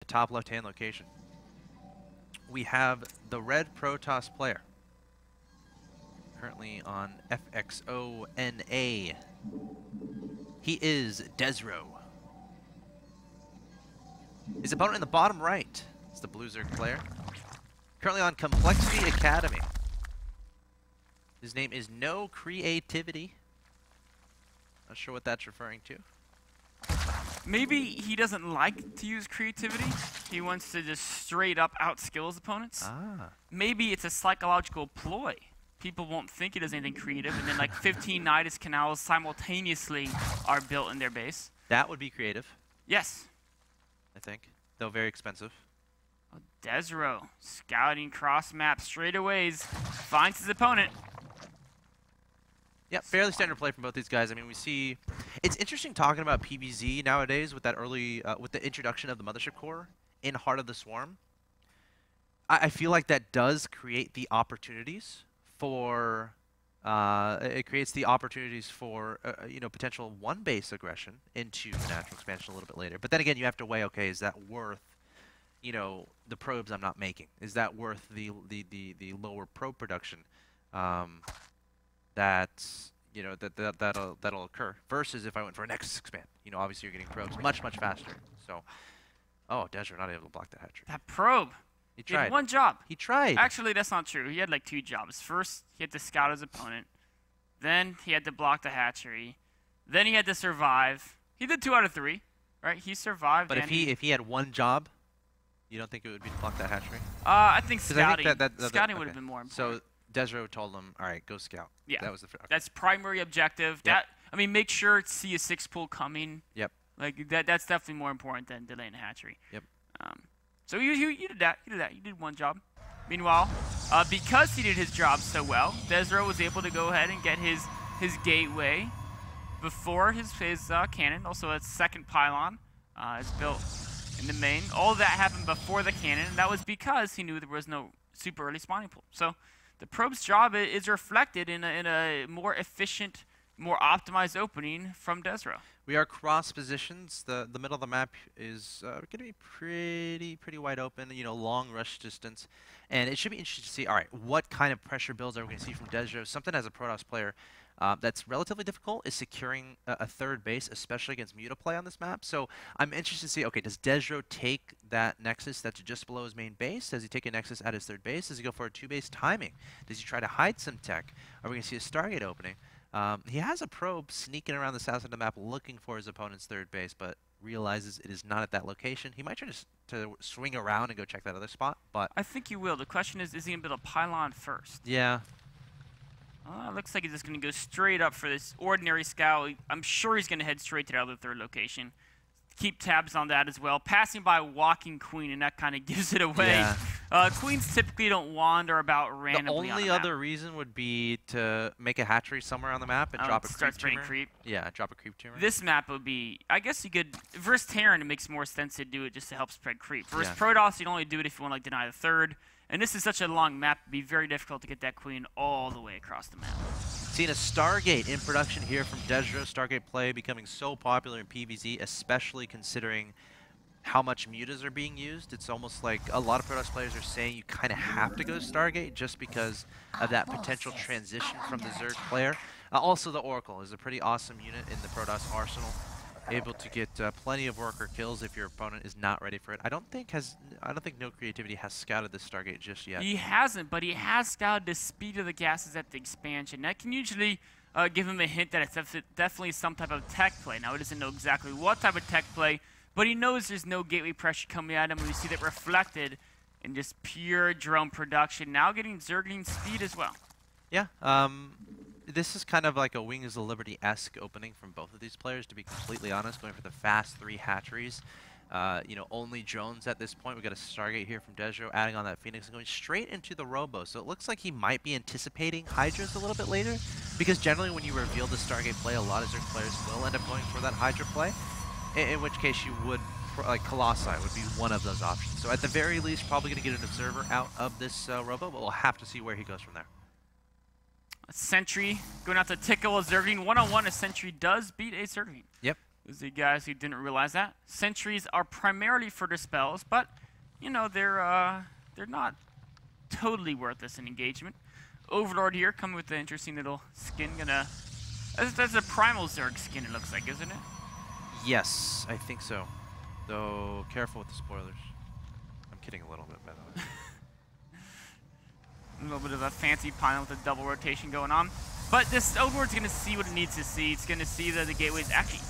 top left-hand location, we have the red Protoss player. Currently on FXONA. He is Desrow. His opponent in the bottom right is the Blue Zerg player. Currently on Complexity Academy. His name is NoCreativity. Not sure what that's referring to. Maybe he doesn't like to use creativity. He wants to just straight up outskill his opponents. Ah. Maybe it's a psychological ploy. People won't think he does anything creative, and then like 15 Nidus canals simultaneously are built in their base. That would be creative. Yes. I think. Though very expensive. Oh, Desrow, scouting cross map straightaways, finds his opponent. Yeah, fairly standard play from both these guys. I mean, we see... It's interesting talking about PBZ nowadays with that early... with the introduction of the Mothership Core in Heart of the Swarm. I feel like that does create the opportunities for... it creates the opportunities for, you know, potential one-base aggression into the natural expansion a little bit later. But then again, you have to weigh, okay, is that worth, you know, the probes I'm not making? Is that worth the lower probe production? That's, you know, that'll occur. Versus if I went for a Nexus expand. You know, obviously you're getting probes much faster. So, oh, Desrow not able to block that hatchery. That probe. He tried. Did one job. He tried. Actually, that's not true. He had like 2 jobs. First, he had to scout his opponent. Then he had to block the hatchery. Then he had to survive. He did 2 out of 3, right? He survived. But if he had one job, you don't think it would be to block that hatchery? I think scouting. I think Scouting would have been more important. So Desrow told him, "All right, go scout." Yeah, that was the. Okay. That's primary objective. Yep. That I mean, make sure to see a 6 pool coming. Yep. Like that's definitely more important than delaying a hatchery. Yep. So you did that. You did that. You did one job. Meanwhile, because he did his job so well, Desrow was able to go ahead and get his gateway before his cannon. Also, a second pylon is built in the main. All of that happened before the cannon, and that was because he knew there was no super early spawning pool. So the probe's job is reflected in a more efficient, more optimized opening from Desrow. We are cross positions. The middle of the map is going to be pretty wide open. You know, long rush distance, and it should be interesting to see. All right, what kind of pressure builds are we going to see from Desrow? Something as a Protoss player that's relatively difficult is securing a third base, especially against Mutaplay on this map. So I'm interested to see. Okay, does Desrow take that Nexus that's just below his main base? Does he take a Nexus at his third base? Does he go for a 2-base timing? Does he try to hide some tech? Are we going to see a Stargate opening? He has a probe sneaking around the south side of the map looking for his opponent's third base, but realizes it is not at that location. He might try to swing around and go check that other spot, but... I think he will. The question is he going to build a pylon first? Yeah. Looks like he's just going to go straight up for this ordinary scout. I'm sure he's going to head straight to the other third location. Keep tabs on that as well. Passing by Walking Queen, and that kind of gives it away. Yeah. Queens typically don't wander about randomly. The only other reason would be to make a hatchery somewhere on the map and drop a creep tumor. Yeah, drop a creep tumor. This map would be, I guess you could, versus Terran, it makes more sense to do it just to help spread creep. Versus Protoss, you'd only do it if you want to like deny the third. And this is such a long map, it'd be very difficult to get that queen all the way across the map. Seeing a Stargate in production here from Desrow. Stargate play becoming so popular in PvZ, especially considering how much mutas are being used. It's almost like a lot of Protoss players are saying you kind of have to go Stargate just because of that potential transition from the Zerg player. Also, the Oracle is a pretty awesome unit in the Protoss arsenal. Able to get plenty of worker kills if your opponent is not ready for it. I don't think NoCreativity has scouted this Stargate just yet. He hasn't, but he has scouted the speed of the gases at the expansion. That can usually give him a hint that it's definitely some type of tech play. Now, he doesn't know exactly what type of tech play, but he knows there's no gateway pressure coming at him. We see that reflected in just pure drone production. Now getting Zergling speed as well. Yeah. This is kind of like a Wings of Liberty-esque opening from both of these players, to be completely honest, going for the fast 3 hatcheries. You know, only drones at this point. We got a Stargate here from Desrow, adding on that Phoenix and going straight into the Robo. So it looks like he might be anticipating Hydras a little bit later, because generally when you reveal the Stargate play, a lot of Zerg players will end up going for that Hydra play, in which case you would, like Colossi would be one of those options. So at the very least, probably going to get an Observer out of this Robo, but we'll have to see where he goes from there. A Sentry going out to tickle a Zergling. One-on-one, a Sentry does beat a Zergling. Yep. Those are the guys who didn't realize that. Sentries are primarily for dispels, but you know they're not totally worthless in engagement. Overlord here coming with the interesting little skin. That's a primal Zerg skin, it looks like, isn't it? Yes, I think so. Though careful with the spoilers. I'm kidding a little bit, by the way. A little bit of a fancy pile with a double rotation going on. But this Overlord's going to see what it needs to see. It's going to see that the gateways actually...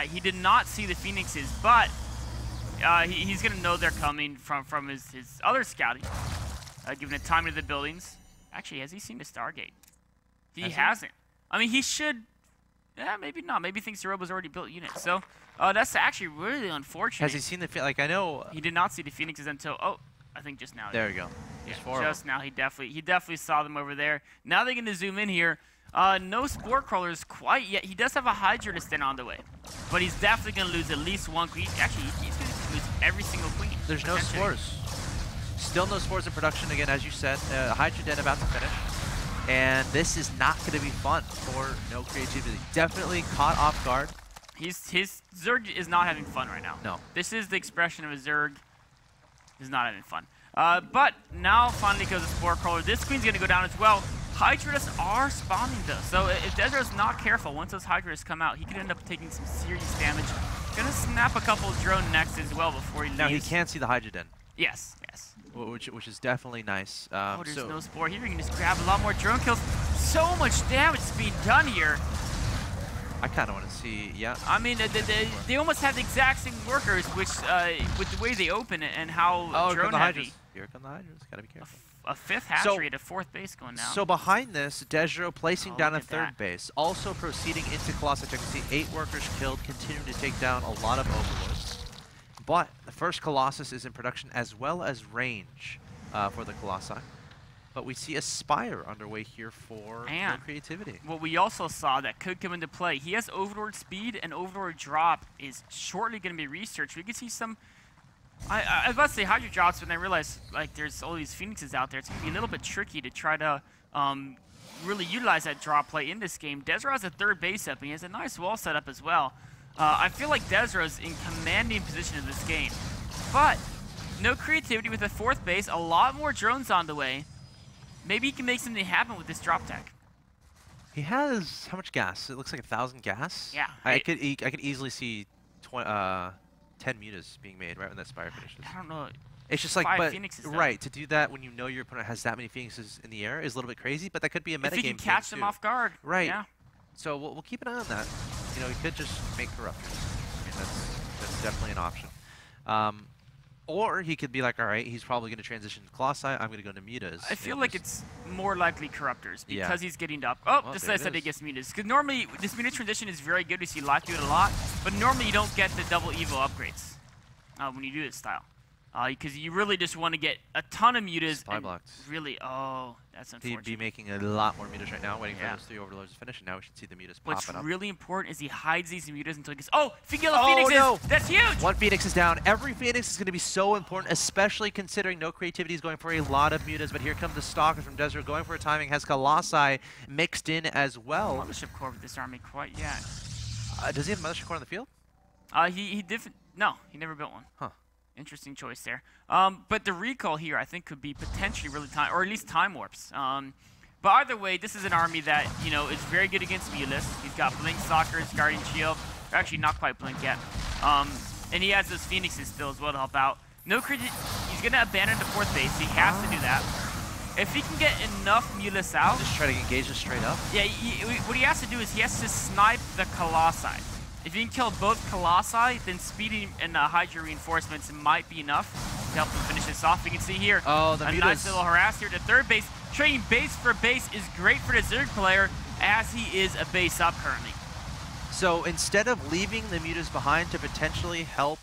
he did not see the Phoenixes, but he's going to know they're coming from his other scouting. Given the timing of the buildings. Actually, has he seen the Stargate? He hasn't. I mean, he should... Yeah, maybe not. Maybe he thinks Zeroba's already built units. So, that's actually really unfortunate. Has he seen the... Like, I know... He did not see the Phoenixes until... Oh, I think just now. There we go. Yeah, just now. He definitely saw them over there. Now they're going to zoom in here. No Spore Crawlers quite yet. He does have a Hydra to stand on the way. But he's definitely going to lose at least one queen. Actually, he's going to lose every single queen. There's no spores. Still no spores in production, again, as you said. Hydra Den about to finish. And this is not going to be fun for NoCreativity. Definitely caught off guard. His Zerg is not having fun right now. No. This is the expression of a Zerg is not having fun. But now finally goes the Spore Crawler. This queen's going to go down as well. Hydras are spawning though. So if Desrow's not careful, once those Hydras come out, he could end up taking some serious damage. Gonna snap a couple of drone necks as well before he leaves. Now he can see the Hydra Den. Yes, yes. Which is definitely nice. Oh, there's no Spore here. You can just grab a lot more drone kills. So much damage is being done here. I kind of want to see, yeah. I mean, they almost have the exact same workers, which with the way they open it and how drone heavy. Here come the Hydras. Gotta be careful. A fifth hatchery at a fourth base going down. So behind this, Desrow placing down a third base, also proceeding into Colossi. You can see 8 workers killed, continuing to take down a lot of Overlords. But the first Colossus is in production as well as range for the Colossi. But we see a Spire underway here for NoCreativity. What we also saw that could come into play, he has Overlord speed and Overlord drop is shortly going to be researched. We could see some... I was about to say Hydra drops, but then I realized like there's all these Phoenixes out there. It's going to be a little bit tricky to try to really utilize that drop play in this game. Desrow has a third base up, and he has a nice wall set up as well. I feel like Desrow's in commanding position in this game. But NoCreativity with a fourth base, a lot more drones on the way. Maybe he can make something happen with this drop tech. He has how much gas? It looks like 1,000 gas. Yeah. I could easily see 10 mutas being made right when that Spire finishes. I don't know. It's just like, Phoenixes right, to do that when you know your opponent has that many Phoenixes in the air is a little bit crazy, but that could be a metagame. If he can catch them off guard. Right. Yeah. So we'll keep an eye on that. You know, he could just make Corruptors. I mean, that's definitely an option. Or he could be like, all right, he's probably going to transition to Colossi. I'm going to go to mutas. I feel like it's more likely Corruptors because he's getting up. Oh, well, Decisive he gets mutas. Because normally this muta transition is very good. We see Life do it a lot, but normally you don't get the double Evo upgrades when you do this style. Because you really just want to get a ton of mutas. Supply blocks. Really, oh, that's unfortunate. He'd be making a lot more mutas right now, waiting for those 3 Overlords to finish, and now we should see the mutas popping up. What's really important is he hides these mutas until he gets... Oh, if he gets the Phoenixes, no. That's huge! One Phoenix is down. Every Phoenix is going to be so important, especially considering NoCreativity is going for a lot of mutas, but here come the Stalkers from Desrow going for a timing. Has Colossi mixed in as well. Mothership Core with this army quite yet. Does he have Mothership Core on the field? He didn't... No, he never built one. Huh. Interesting choice there. But the recall here, I think, could be potentially really time, or at least time warps. But either way, this is an army that, you know, is very good against Mutas. He's got Blink, Stalkers, Guardian Shield. Or actually, not quite Blink yet. And he has those Phoenixes still as well to help out. He's going to abandon the fourth base. He has to do that. If he can get enough Mutas out... Just try to engage us straight up? Yeah, what he has to do is he has to snipe the Colossi. If you can kill both Colossi, then speeding and Hydra reinforcements might be enough to help him finish this off. You can see here, a nice little harass here to third base. Trading base for base is great for the Zerg player, as he is a base up currently. So instead of leaving the mutas behind to potentially help,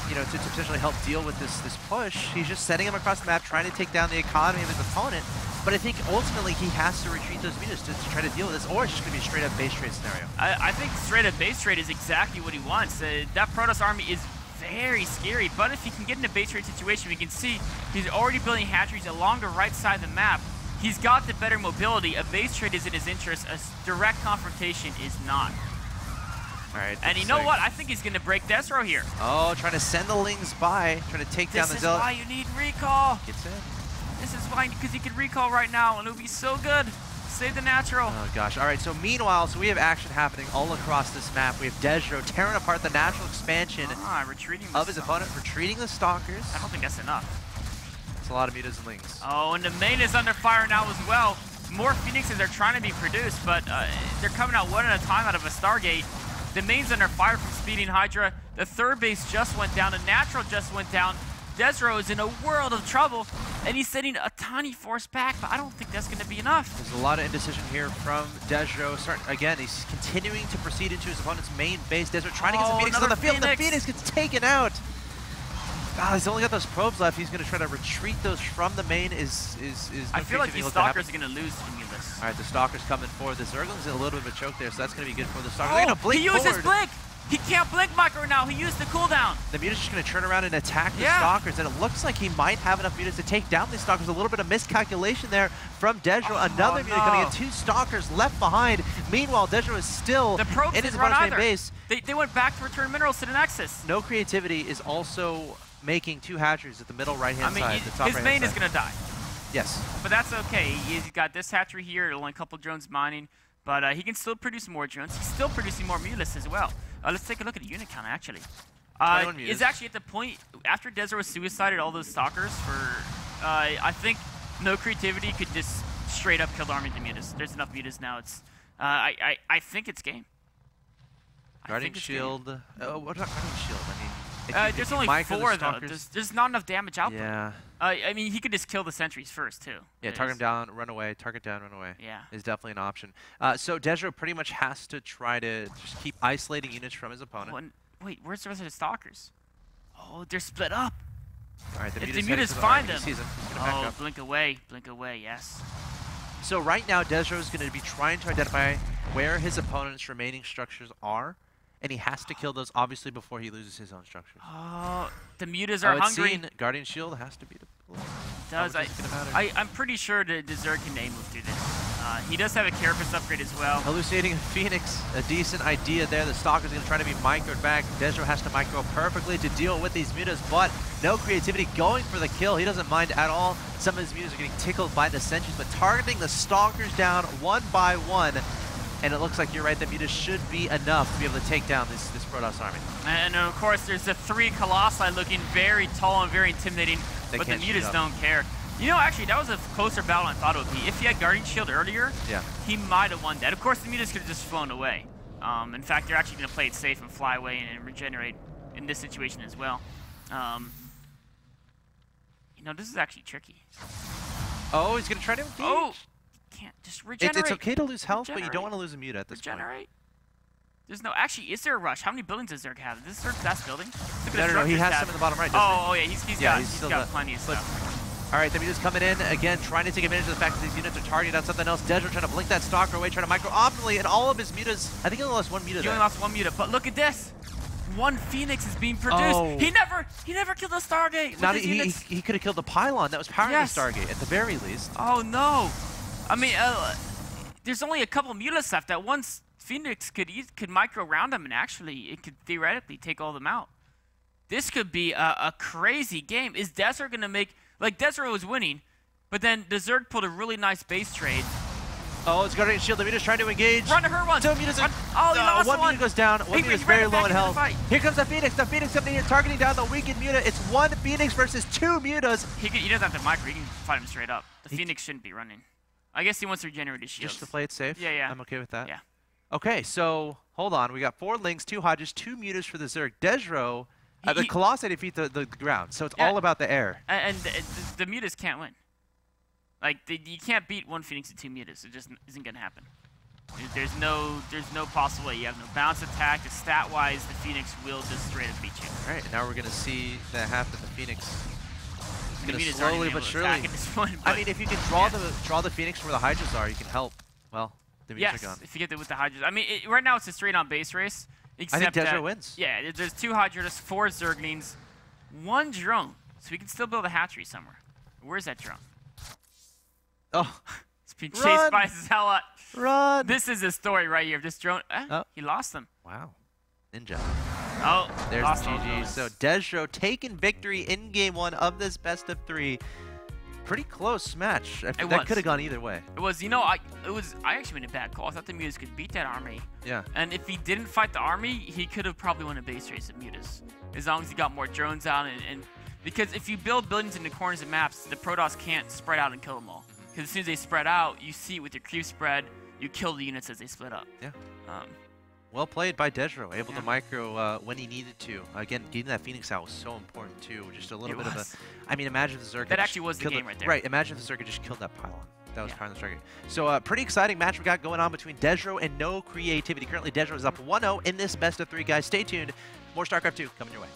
you know, to potentially help deal with this push, he's just setting him across the map, trying to take down the economy of his opponent. But I think ultimately he has to retreat those mutas to try to deal with this, or it's just going to be a straight up base trade scenario. I think straight up base trade is exactly what he wants. That Protoss army is very scary, but if he can get in a base trade situation, we can see he's already building hatcheries along the right side of the map. He's got the better mobility. A base trade is in his interest. A direct confrontation is not. All right. And you know what? I think he's going to break Desrow here. Oh, trying to send the Lings by, trying to take down the Zealot. This is why you need recall. Gets in. This is why, because you can recall right now, and it would be so good. Save the natural. Oh gosh. All right. So meanwhile, we have action happening all across this map. We have Desrow tearing apart the natural expansion of his opponent, retreating the Stalkers. I don't think that's enough. It's a lot of mutas and Lings. Oh, and the main is under fire now as well. More Phoenixes are trying to be produced, but they're coming out one at a time out of a Stargate. The main's under fire from Speeding Hydra. The third base just went down. The natural just went down. Desrow is in a world of trouble, and he's sending a tiny force back, but I don't think that's going to be enough. There's a lot of indecision here from Desrow. Again, he's continuing to proceed into his opponent's main base. Desrow trying to get some Phoenixes on the field. The Phoenix gets taken out. Ah, he's only got those probes left. He's going to try to retreat those from the main. I feel like these Stalkers are going to lose to Mulus. All right, the Stalker's coming forward. The Zergling's in a little bit of a choke there, so that's going to be good for the Stalker. They're going to blink he used forward. his blink! He can't blink micro now. He used the cooldown. The Muta's just going to turn around and attack the Stalkers, and it looks like he might have enough Mutas to take down these Stalkers. A little bit of miscalculation there from Desrow. Another Muta coming in. 2 Stalkers left behind. Meanwhile, Desrow is still in his opponent's main base. They went back to return minerals to the Nexus. NoCreativity is also making 2 hatcheries at the middle right-hand side. The top his main is going to die. Yes. But that's okay. He's got this hatchery here, only a couple drones mining, but he can still produce more drones. He's still producing more Mulus as well. Let's take a look at the unit count, actually. Is actually at the point, after Desrow suicided all those Stalkers I think NoCreativity could just straight up kill the army of the Mutas. There's enough Mutas now. I think it's game. Guardian Shield. Oh, what about Guardian Shield? I mean, there's only 4 though. There's not enough damage out there. Yeah. I mean, he could just kill the sentries first too. Yeah, target him down, run away. Target down, run away. Yeah. Is definitely an option. So Desrow pretty much has to try to just keep isolating units from his opponent. Oh, wait, where's the rest of the Stalkers? Oh, they're split up. All right, if the Mutas find them. He sees him. Oh, blink away, yes. So right now, Desrow is going to be trying to identify where his opponent's remaining structures are. And he has to kill those, obviously, before he loses his own structures. Oh, the Mutas are hungry. Guardian Shield has to be deployed. Does. I'm pretty sure the Desert can move through this. He does have a Carapace upgrade as well. Hallucinating Phoenix, a decent idea there. The Stalker's going to try to be microed back. Desrow has to micro perfectly to deal with these Mutas, but NoCreativity going for the kill. He doesn't mind at all. Some of his Mutas are getting tickled by the sentries, but targeting the Stalkers down one by one. And it looks like you're right, the Mutas should be enough to be able to take down this Protoss army. And of course, there's the 3 Colossi looking very tall and very intimidating, but the Mutas don't care. You know, actually, that was a closer battle than I thought it would be. If he had Guardian Shield earlier, he might have won that. Of course, the Mutas could have just flown away. In fact, they're actually going to play it safe and fly away and regenerate in this situation as well. You know, this is actually tricky. Oh, he's going to try to engage. Oh! Can't just regenerate. It's okay to lose health, but you don't want to lose a Muta at this point. There's no. Actually, is there a rush? How many buildings does Zerg have? Is this Zerg's last building? No, he has some in the bottom right. Oh, yeah, he's got plenty of stuff. All right, the Muta's coming in again, trying to take advantage of the fact that these units are targeted on something else. Desrow trying to blink that Stalker away, trying to micro optimally, and all of his Mutas. I think he only lost 1 Muta. He only lost 1 Muta, but look at this. 1 Phoenix is being produced. Oh. He never killed the Stargate. Not he could have killed the pylon that was powering the Stargate at the very least. Oh no! I mean, there's only a couple Mutas left. That one Phoenix could micro round them, and actually, it could theoretically take all of them out. This could be a crazy game. Is Desrow gonna make Desrow was winning, but then the Zerg pulled a really nice base trade. Oh, it's Guardian Shield. The Muta's trying to engage. Run to her one. 2 Mutas. Oh, he lost 1 one. Muta goes down. 1 Muta is very low in health. Here comes the Phoenix. The Phoenix coming in here, targeting down the weakened Muta. It's 1 Phoenix versus 2 Mutas. He doesn't have to micro. He can fight him straight up. The Phoenix shouldn't be running. I guess he wants to regenerate his shields. Just to play it safe? Yeah. I'm okay with that. Yeah. Okay, so hold on. We got 4 Lings, 2 Hodges, 2 Mutas for the Zerg. Desrow, the Colossi defeat the ground, so it's all about the air. And the Mutas can't win. You can't beat 1 Phoenix and 2 Mutas. It just isn't going to happen. There's no possible way. You have no bounce attack. Stat-wise, the Phoenix will just straight up beat you. All right, now we're going to see that happen. The Phoenix is going to slowly but surely. I mean, if you can draw the Phoenix where the Hydras are, you can help. Well, the Mutas are gone. If you get it with the Hydras. I mean, right now it's a straight-on base race. I think Desrow wins. Yeah, there's 2 Hydras, 4 Zerglings, 1 drone. So we can still build a hatchery somewhere. Where's that drone? Oh. It's being chased by Zealot. Run! This is a story right here. This drone, he lost them. Wow. Ninja. Oh, There's lost the all GG. those. So Desrow taking victory in game 1 of this best of 3. Pretty close match. That could have gone either way. It was, you know, I actually made a bad call. I thought the Mutas could beat that army. Yeah. And if he didn't fight the army, he could have probably won a base race of Mutas. As long as he got more drones out and because if you build buildings into corners of maps, the Protoss can't spread out and kill them all. Because as soon as they spread out, you see it with your creep spread, you kill the units as they split up. Yeah. Well played by Desrow, able Yeah. to micro when he needed to. Again, getting that Phoenix out was so important too. Just a little bit of a. I mean, imagine if the Zerg. That actually was the game right there. Right. Imagine if the Zerg just killed that pylon. That was Yeah. part of the strategy. So, pretty exciting match we got going on between Desrow and NoCreativity. Currently, Desrow is up 1-0 in this best of 3, guys. Stay tuned. More StarCraft 2 coming your way.